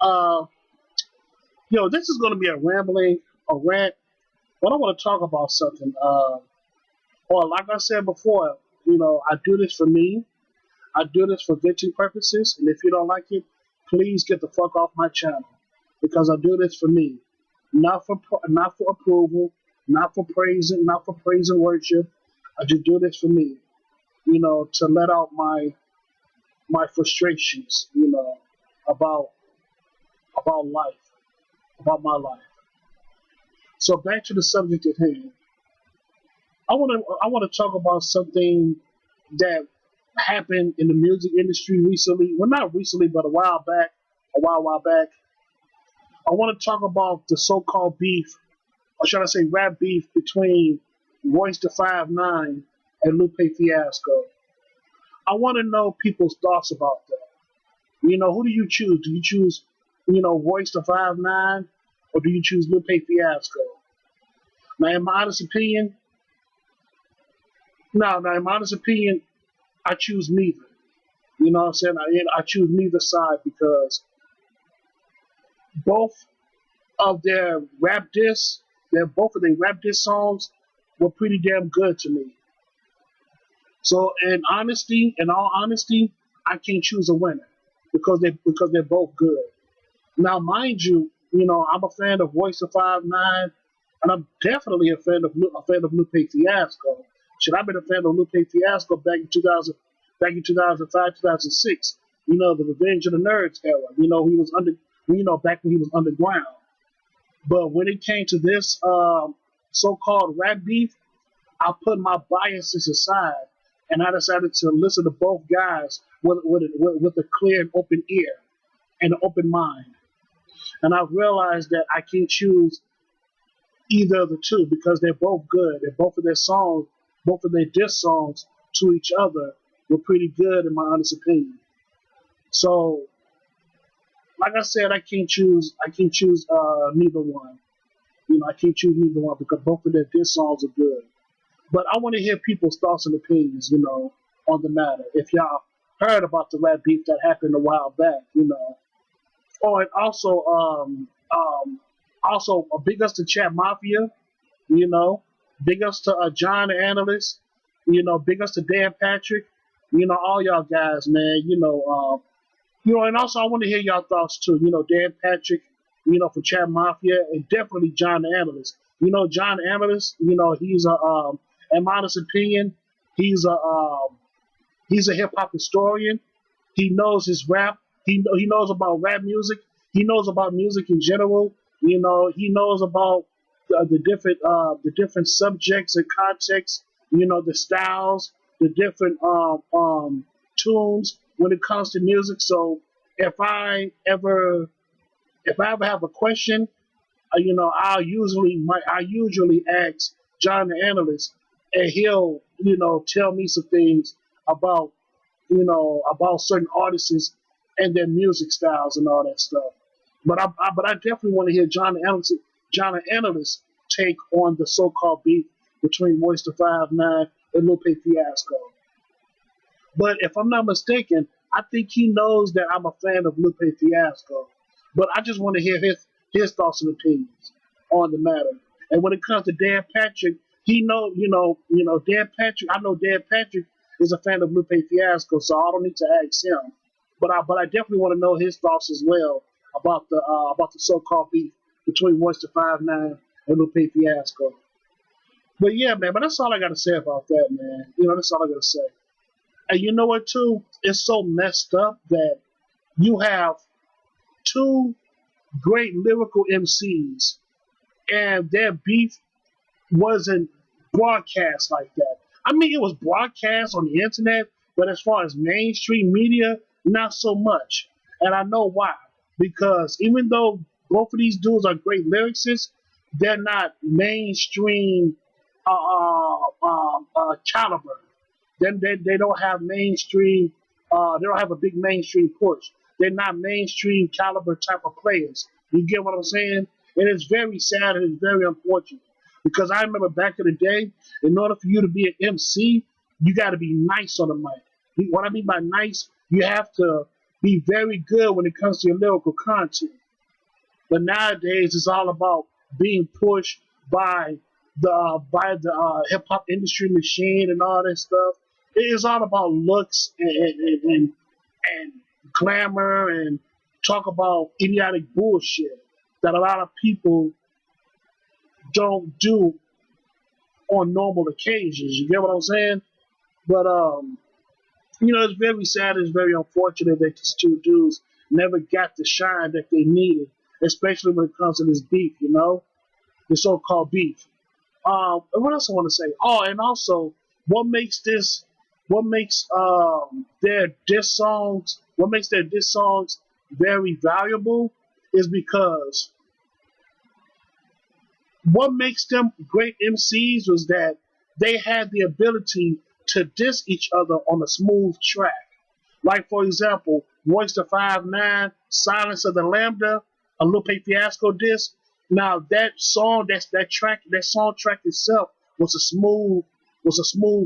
Uh, this is going to be a rant, but I want to talk about something. Or like I said before, I do this for me. I do this for venting purposes, and if you don't like it, please get the fuck off my channel because I do this for me, not for approval, not for praise and worship. I just do this for me, to let out my frustrations, about life, about my life. So back to the subject at hand. I want to talk about something that happened in the music industry recently. Well, not recently, but a while back. A while back. I want to talk about the so-called beef, or should I say, rap beef between Royce the 5'9" and Lupe Fiasco. I want to know people's thoughts about that. Who do you choose? Do you choose, Royce the 5'9", or do you choose Lupe Fiasco? Now, in my honest opinion, I choose neither. You know what I'm saying? I choose neither side because both of their both of their rap diss songs were pretty damn good to me. So, in all honesty, I can't choose a winner because they're both good. Now, mind you, I'm a fan of Royce the 5'9", and I'm definitely a fan of Lupe Fiasco. Should I have been a fan of Lupe Fiasco back in 2005, 2006? The Revenge of the Nerds era. He was back when he was underground. But when it came to this so-called rap beef, I put my biases aside, and I decided to listen to both guys with a clear and open ear and an open mind. And I realized that I can't choose either of the two because they're both good. And both of their diss songs to each other were pretty good in my honest opinion. So, like I said, I can't choose. Neither one. I can't choose neither one because both of their diss songs are good. But I want to hear people's thoughts and opinions, on the matter. If y'all heard about the rap beef that happened a while back. Oh, and also a big ups to Chat Mafia, big ups to John the Analyst, big ups to Dan Patrick, all y'all guys, man, and also I want to hear y'all thoughts too, Dan Patrick, for Chat Mafia, and definitely John the Analyst. John the Analyst, he's in my honest opinion, he's a hip hop historian. He knows his rap. He knows about rap music. He knows about music in general. He knows about the different subjects and contexts. The styles, the different tunes when it comes to music. So if I ever have a question, I usually ask John the Analyst, and he'll tell me some things about about certain artists and their music styles and all that stuff. But I definitely want to hear John the Analyst take on the so-called beef between Royce the 5'9" and Lupe Fiasco. But if I'm not mistaken, I think he knows that I'm a fan of Lupe Fiasco. But I just want to hear his thoughts and opinions on the matter. And when it comes to Dan Patrick, Dan Patrick. I know Dan Patrick is a fan of Lupe Fiasco, so I don't need to ask him. But I definitely want to know his thoughts as well about the so-called beef between Royce the 5'9" and Lupe Fiasco. But yeah, man. But that's all I got to say about that, man. That's all I got to say. And you know what, too? It's so messed up that you have two great lyrical MCs, and their beef wasn't broadcast like that. I mean, it was broadcast on the internet, but as far as mainstream media, not so much. And I know why. Because even though both of these dudes are great lyricists, they're not mainstream caliber. Then they don't have mainstream. They don't have a big mainstream push. They're not mainstream caliber type of players. You get what I'm saying? And it's very sad and it's very unfortunate because I remember back in the day, in order for you to be an MC, you got to be nice on the mic. What I mean by nice, you have to be very good when it comes to your lyrical content. But nowadays, it's all about being pushed by the hip hop industry machine and all that stuff. It is all about looks and glamour and talk about idiotic bullshit that a lot of people don't do on normal occasions. You get what I'm saying? But it's very sad. It's very unfortunate that these two dudes never got the shine that they needed, especially when it comes to this beef. The so-called beef. And what else I want to say? Oh, and also, what makes this, what makes their diss songs very valuable is because what makes them great MCs was that they had the ability to diss each other on a smooth track. Like for example, Royce the 5'9", Silence of the Lambda, a Lupe Fiasco diss. Now that song track itself was a smooth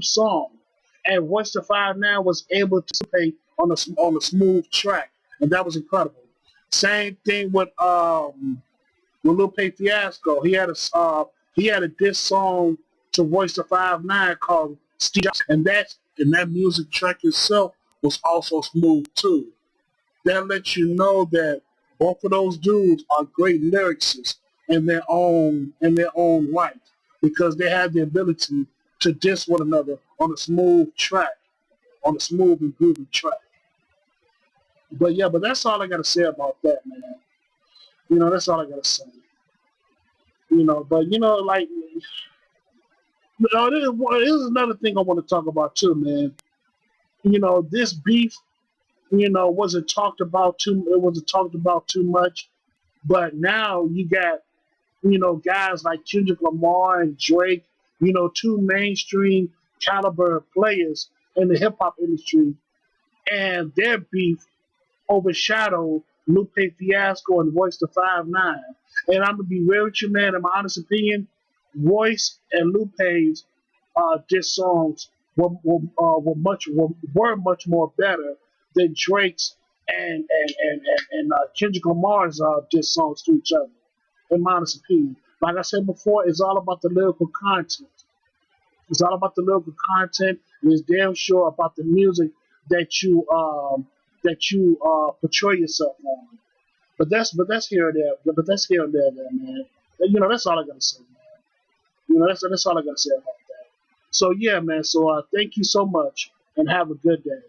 song, and Royce the 5'9" was able to play on a smooth track, and that was incredible. Same thing with Lupe Fiasco. He had a diss song to Royce the 5'9" called Steve Jobs, and that music track itself was also smooth too. That lets you know that both of those dudes are great lyricists in their own right because they have the ability to diss one another on a smooth track, on a smooth and groovy track. But that's all I gotta say about that, man. That's all I gotta say. But like, this is another thing I want to talk about too, man. This beef, wasn't talked about too. It wasn't talked about too much, but now you got, guys like Kendrick Lamar and Drake, two mainstream caliber players in the hip hop industry, and their beef overshadowed Lupe Fiasco and Royce the 5'9". And I'm gonna be real with you, man. In my honest opinion, Royce and Lupe's diss songs were much more better than Drake's and Kendrick Lamar's diss songs to each other. In my honest opinion, like I said before, it's all about the lyrical content. It's all about the lyrical content, and it's damn sure about the music that you portray yourself on. But that's here and there. But that's here and there, man. And, that's all I gotta say, man. That's all I gotta say about that. So yeah, man. So thank you so much, and have a good day.